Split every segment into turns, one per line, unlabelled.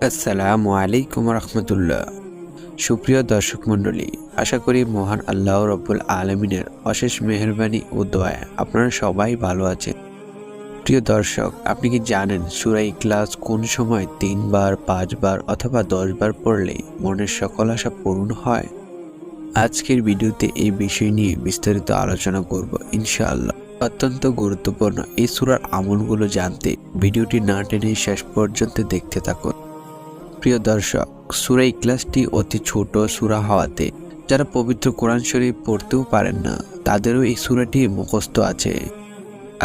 আসসালামু আলাইকুম রহমতুল্লাহ। সুপ্রিয় দর্শক মণ্ডলী, আশা করি মহান আল্লাহ রব্বুল আলমিনের অশেষ মেহেরবানি ও দয়ায় আপনারা সবাই ভালো আছেন। প্রিয় দর্শক, আপনি কি জানেন সূরা ইখলাস কোন সময় 3 বার, 5 বার অথবা 10 বার পড়লে মনের সকল আশা পূরণ হয়? আজকের ভিডিওতে এই বিষয় নিয়ে বিস্তারিত আলোচনা করব ইনশাআল্লাহ। অত্যন্ত গুরুত্বপূর্ণ এই সূরার আমলগুলো জানতে ভিডিওটি না টেনে শেষ পর্যন্ত দেখতে থাকুন। প্রিয় দর্শক, সূরা ইখলাসটি অতি ছোট সূরা হওয়াতে যারা পবিত্র কোরআন শরীফ পড়তেও পারেন না তাদেরও এই সূরাটি মুখস্থ আছে।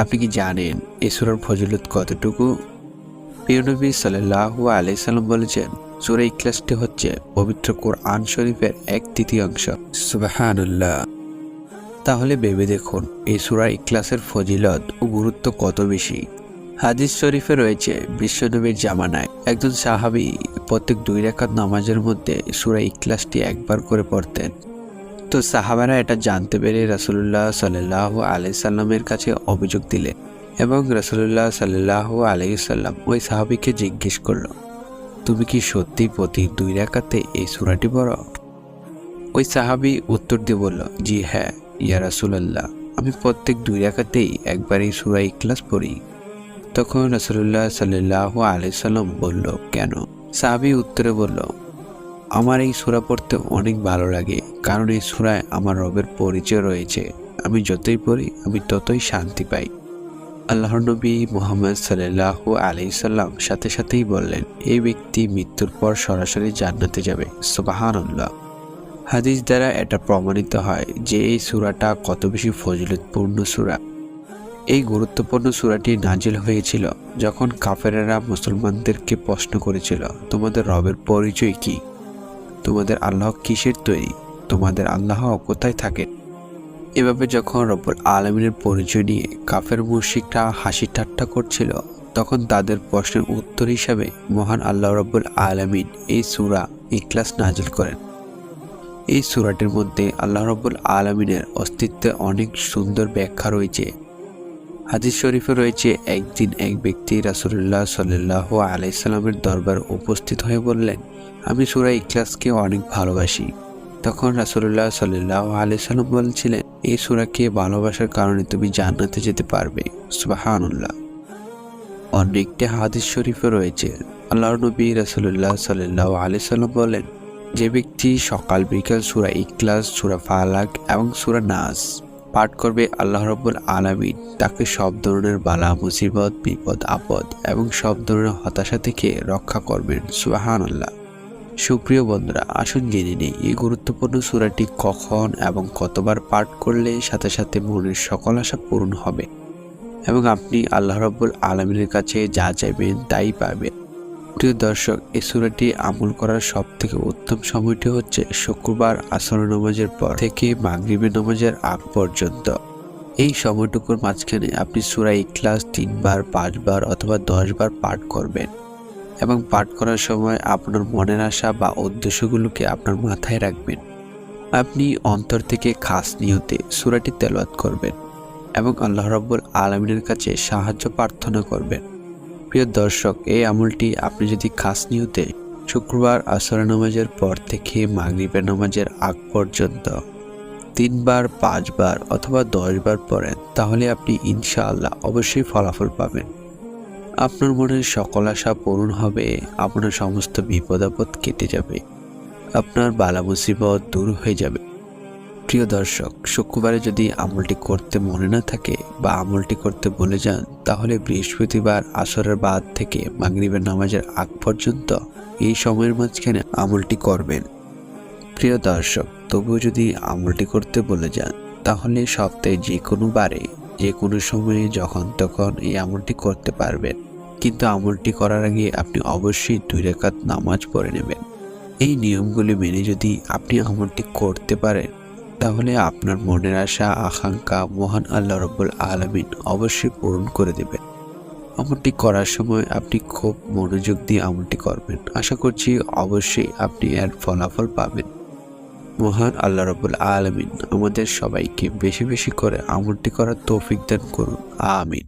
আপনি কি জানেন এই সূরার ফজিলত কতটুকু? প্রিয় নবী সাল্লাল্লাহু আলাইহি সাল্লাম বলেছেন, সূরা ইখলাসটি হচ্ছে পবিত্র কোরআন শরীফের 1/3 সুবহানাল্লাহ। তাহলে ভেবে দেখুন এই সূরা ইখলাসের ফজিলত ও গুরুত্ব কত বেশি। হাদিস শরীফে রয়েছে, বিশ্বনবীর জামানায় একজন সাহাবী প্রত্যেক 2 রাকাত নামাজের মধ্যে সূরা ইখলাসটি একবার করে পড়তেন। তো সাহাবারা এটা জানতে পেরে রাসূলুল্লাহ সাল্লাল্লাহু আলাইহি সাল্লামের কাছে অভিযোগ দিলেন এবং রাসূলুল্লাহ সাল্লাল্লাহু আলাইহি সাল্লাম ওই সাহাবীকে জিজ্ঞেস করল, তুমি কি সত্যি প্রতি 2 রাকাতে এই সূরাটি পড়ো? ওই সাহাবী উত্তর দিয়ে বলল, জি হ্যাঁ ইয়া রাসূলুল্লাহ, আমি প্রত্যেক 2 রাকাতেই একবার এই সূরা ইখলাস পড়ি। তখন রাসূলুল্লাহ সাল্লাল্লাহু আলাইহি সাল্লাম বলল, কেন? সাহাবী উত্তরে বলল, আমার এই সূরা পড়তে অনেক ভালো লাগে, কারণ এই সূরায় আমার রবের পরিচয় রয়েছে। আমি যতই পড়ি আমি ততই শান্তি পাই। আল্লাহর নবী মুহাম্মদ সাল্লাল্লাহু আলাইহি সাল্লাম সাথে সাথেই বললেন, এই ব্যক্তি মৃত্যুর পর সরাসরি জান্নাতে যাবে। সুবহানাল্লাহ। হাদিস দ্বারা এটা প্রমাণিত হয় যে এই সূরাটা কত বেশি ফজিলতপূর্ণ সূরা। এই গুরুত্বপূর্ণ সূরাটি নাজিল হয়েছিল যখন কাফেরেরা মুসলমানদেরকে প্রশ্ন করেছিল, তোমাদের রবের পরিচয় কি? তোমাদের আল্লাহ কিসের তৈরি? তোমাদের আল্লাহ কোথায় থাকে? এভাবে যখন রব্বুল আলামিনের পরিচয় নিয়ে কাফের মুশরিকরা হাসি ঠাট্টা করছিল, তখন তাদের প্রশ্নের উত্তর হিসাবে মহান আল্লাহ রব্বুল আলামিন এই সূরা ইখলাস নাজিল করেন। এই সূরাটির মধ্যে আল্লাহ রব্বুল আলামিনের অস্তিত্বে অনেক সুন্দর ব্যাখ্যা রয়েছে। হাদিস শরীফে রয়েছে, একদিন এক ব্যক্তি রাসূলুল্লাহ সাল্লাল্লাহু আলাইহি সাল্লামের দরবারে উপস্থিত হয়ে বললেন, আমি সূরা ইখলাসকে অনেক ভালোবাসি। তখন রাসূলুল্লাহ সাল্লাল্লাহু আলাইহি সাল্লাম বলেছিলেন, এই সূরাকে ভালোবাসার কারণে তুমি জান্নাতে যেতে পারবে। সুবহানাল্লাহ। অন্য একটি হাদিস শরীফে রয়েছে, আল্লাহর নবী রাসূলুল্লাহ সাল্লাল্লাহু আলাইহি সাল্লাম বলেন, যে ব্যক্তি সকাল বিকাল সূরা ইখলাস, সূরা ফালাক এবং সূরা নাস পাঠ করবে, আল্লাহ রাব্বুল আলামিন তাকে সব ধরনের বালা মুসিবত, বিপদ আপদ এবং সব ধরনের হতাশা থেকে রক্ষা করবেন। সুবহানাল্লাহ। সুপ্রিয় বন্ধুরা, আসুন জেনে নেই এই গুরুত্বপূর্ণ সূরাটি কখন এবং কতবার পাঠ করলে সাথে সাথে মনের সকল আশা পূরণ হবে এবং আপনি আল্লাহ রাব্বুল আলামিনের কাছে যা চাইবেন তাই পাবেন। প্রিয় দর্শক, এই সূরাটি আমল করার সবথেকে উত্তম সময়টি হচ্ছে শুক্রবার আসর নামাজের পর থেকে মাগরিবের নামাজের আগ পর্যন্ত। এই সময়টুকুর মাঝখানে আপনি সূরা ইখলাস 3 বার, 5 বার অথবা 10 বার পাঠ করবেন এবং পাঠ করার সময় আপনার মনের আশা বা উদ্দেশ্যগুলোকে আপনার মাথায় রাখবেন। আপনি অন্তর থেকে খাস নিয়তে সূরাটি তেলাওয়াত করবেন এবং আল্লাহ রাব্বুল আলামিনের কাছে সাহায্য প্রার্থনা করবেন। প্রিয় দর্শক, এই আমলটি আপনি যদি খাস নিয়তে শুক্রবার আসর নামাজের পর থেকে মাগরিবের নামাজের আগ পর্যন্ত 3 বার, 5 বার অথবা 10 বার পড়েন, তাহলে আপনি ইনশাআল্লাহ অবশ্যই ফলাফল পাবেন। আপনার মনের সকল আশা পূরণ হবে, আপনার সমস্ত বিপদ আপদ কেটে যাবে, আপনার বালা মুসিবত দূর হয়ে যাবে। প্রিয় দর্শক, শুক্রবারে যদি আমলটি করতে মনে না থাকে বা আমলটি করতে ভুলে যান, তাহলে বৃহস্পতিবার আসরের বাদ থেকে মাগরিবের নামাজের আগ পর্যন্ত এই সময়ের মাঝখানে আমলটি করবেন। প্রিয় দর্শক, তবুও যদি আমলটি করতে ভুলে যান, তাহলে সপ্তাহে যে কোনো বারে, যে কোনো সময়ে, যখন তখন এই আমলটি করতে পারবেন। কিন্তু আমলটি করার আগে আপনি অবশ্যই 2 রাকাত নামাজ পড়ে নেবেন। এই নিয়মগুলি মেনে যদি আপনি আমলটি করতে পারেন, তাহলে আপনার মনের আশা আকাঙ্ক্ষা মহান আল্লাহ রাব্বুল আলামিন অবশ্যই পূরণ করে দেবেন। আমলটি করার সময় আপনি খুব মনোযোগ দিয়ে আমলটি করবেন। আশা করছি অবশ্যই আপনি এর ফলাফল পাবেন। মহান আল্লাহ রাব্বুল আলামিন আমাদের সবাইকে বেশি বেশি করে আমলটি করার তৌফিক দান করুন। আমিন।